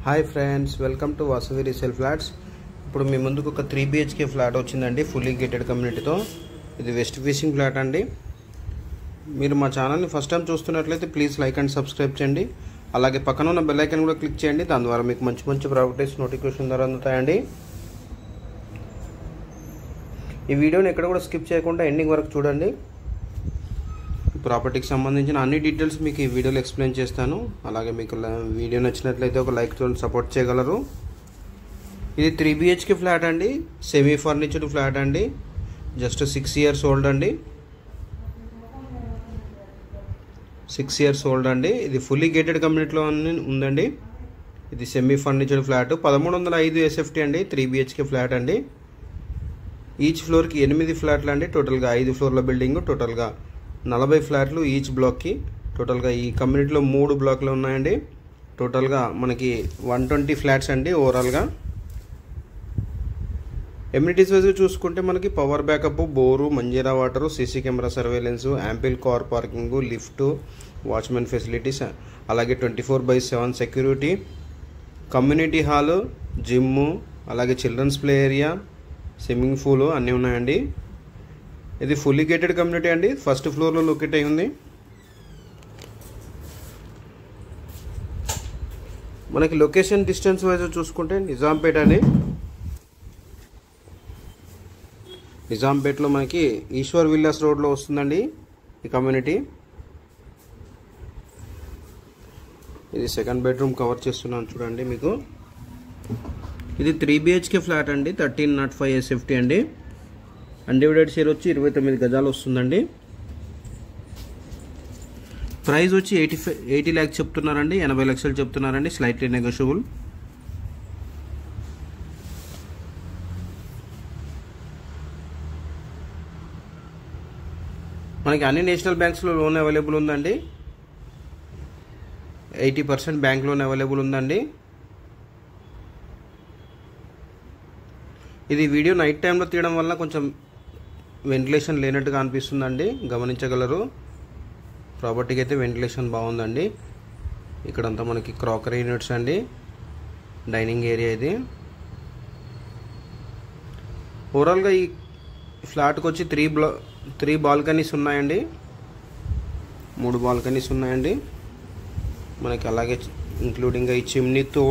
Hi friends, welcome to Vasavi resale flats. ఇప్పుడు మీ ముందుకు ఒక 3 BHK ఫ్లాట్ వచ్చిందండి, ఫుల్లీ గేటెడ్ కమ్యూనిటీతో. ఇది వెస్ట్ ఫేసింగ్ ఫ్లాట్ అండి. మీరు మా ఛానల్ని ఫస్ట్ టైం చూస్తున్నట్లయితే ప్లీజ్ లైక్ అండ్ సబ్స్క్రైబ్ చేయండి. అలాగే పక్కన ఉన్న బెల్ ఐకాన్ కూడా క్లిక్ చేయండి. దాని ద్వారా మీకు మంచి మంచి ప్రాపర్టీస్ నోటిఫికేషన్ ద్వారా అందుతాయండి. ఈ వీడియోని ఎక్కడ కూడా స్కిప్ చేయకుండా ఎండింగ్ వరకు చూడండి. ప్రాపర్టీకి సంబంధించిన అన్ని డీటెయిల్స్ మీకు ఈ వీడియోలో ఎక్స్ప్లెయిన్ చేస్తాను. అలాగే మీకు వీడియో నచ్చినట్లయితే ఒక లైక్ తో సపోర్ట్ చేయగలరు. ఇది 3 BHK ఫ్లాట్ అండి, సెమీ ఫర్నిచర్డ్ ఫ్లాట్ అండి. జస్ట్ 6 years ఓల్డ్ అండి. 6 years ఓల్డ్ అండి. ఇది ఫుల్లీ గేటెడ్ కమ్యూనిటీలో ఉందండి. ఇది సెమీ ఫర్నిచర్డ్ ఫ్లాట్. 1305 SFT అండి. 3 BHK ఫ్లాట్ అండి. ఈచ్ ఫ్లోర్కి 8 ఫ్లాట్లు అండి. టోటల్గా 5 ఫ్లోర్ల బిల్డింగ్. టోటల్గా 40 ఫ్లాట్లు ఈచ్ బ్లాక్కి. టోటల్గా ఈ కమ్యూనిటీలో 3 బ్లాక్లు ఉన్నాయండి. టోటల్గా మనకి 120 ఫ్లాట్స్ అండి ఓవరాల్గా. ఎమ్యూనిటీస్ వైజ్గా చూసుకుంటే మనకి power backup, bore, Manjira water, CC camera surveillance, ample car parking, lift, watchman facilities, అలాగే 24/7 సెక్యూరిటీ, కమ్యూనిటీ హాలు, జిమ్, అలాగే children's play area, swimming pool అన్నీ ఉన్నాయండి. ఇది ఫుల్లీ గేటెడ్ కమ్యూనిటీ అండి. ఫస్ట్ ఫ్లోర్లో లొకేట్ అయి ఉంది. మనకి లొకేషన్ డిస్టెన్స్ వైజ్ చూసుకుంటే నిజాంపేట అండి. నిజాంపేటలో మనకి ఈశ్వర్ విల్లాస్ రోడ్లో వస్తుందండి ఈ కమ్యూనిటీ. ఇది సెకండ్ బెడ్రూమ్ కవర్ చేస్తున్నాను చూడండి మీకు. ఇది 3 BHK ఫ్లాట్ అండి. 1305 SFT అండి. అన్డివైడెడ్ షేర్ వచ్చి 29 గజాలు వస్తుందండి. ప్రైస్ వచ్చి 80 lakhs చెప్తున్నారండి. 80 లక్షలు చెప్తున్నారండి. Slightly negotiable. మనకి అన్ని నేషనల్ బ్యాంక్స్లో లోన్ అవైలబుల్ ఉందండి. 80% బ్యాంక్ లోన్ అవైలబుల్ ఉందండి. ఇది వీడియో నైట్ టైంలో తీయడం వల్ల కొంచెం వెంటిలేషన్ లేనట్టుగా అనిపిస్తుందండి, గమనించగలరు. ప్రాపర్టీకి అయితే వెంటిలేషన్ బాగుందండి. ఇక్కడంతా మనకి క్రాకరీ యూనిట్స్ అండి, డైనింగ్ ఏరియా ఇది. ఓవరాల్గా ఈ ఫ్లాట్కి వచ్చి 3 బాల్కనీస్ ఉన్నాయండి. 3 బాల్కనీస్ ఉన్నాయండి మనకి. అలాగే ఇంక్లూడింగ్ ఈ చిమ్నీతో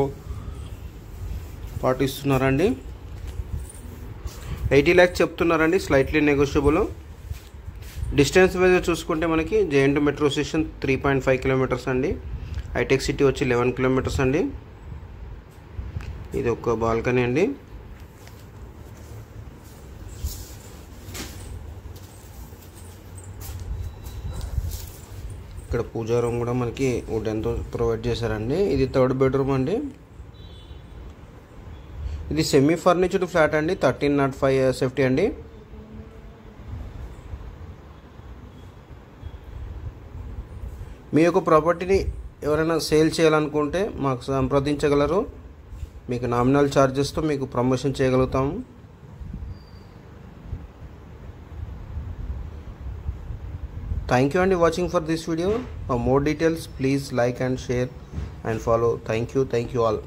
పాటు ఇస్తున్నారండి. 80 lakhs చెప్తున్నారండి. Slightly negotiable. డిస్టెన్స్ వైజ్ చూసుకుంటే మనకి JNT మెట్రో స్టేషన్ 3.5 kilometers అండి. హైటెక్ సిటీ వచ్చి 11 kilometers అండి. ఇది ఒక బాల్కనీ అండి. ఇక్కడ పూజా రూమ్ కూడా మనకి వుడెన్తో ప్రొవైడ్ చేశారండి. ఇది 3rd బెడ్రూమ్ అండి. ఇది సెమీ ఫర్నిచర్డ్ ఫ్లాట్ అండి. 1305 SFT అండి. మీ యొక్క ప్రాపర్టీని ఎవరైనా సేల్ చేయాలనుకుంటే మాకు సంప్రదించగలరు. మీకు నామినల్ ఛార్జెస్తో మీకు ప్రమోషన్ చేయగలుగుతాము. థ్యాంక్ యూ అండి watching for this video. For more details please like and share and follow. Thank you all.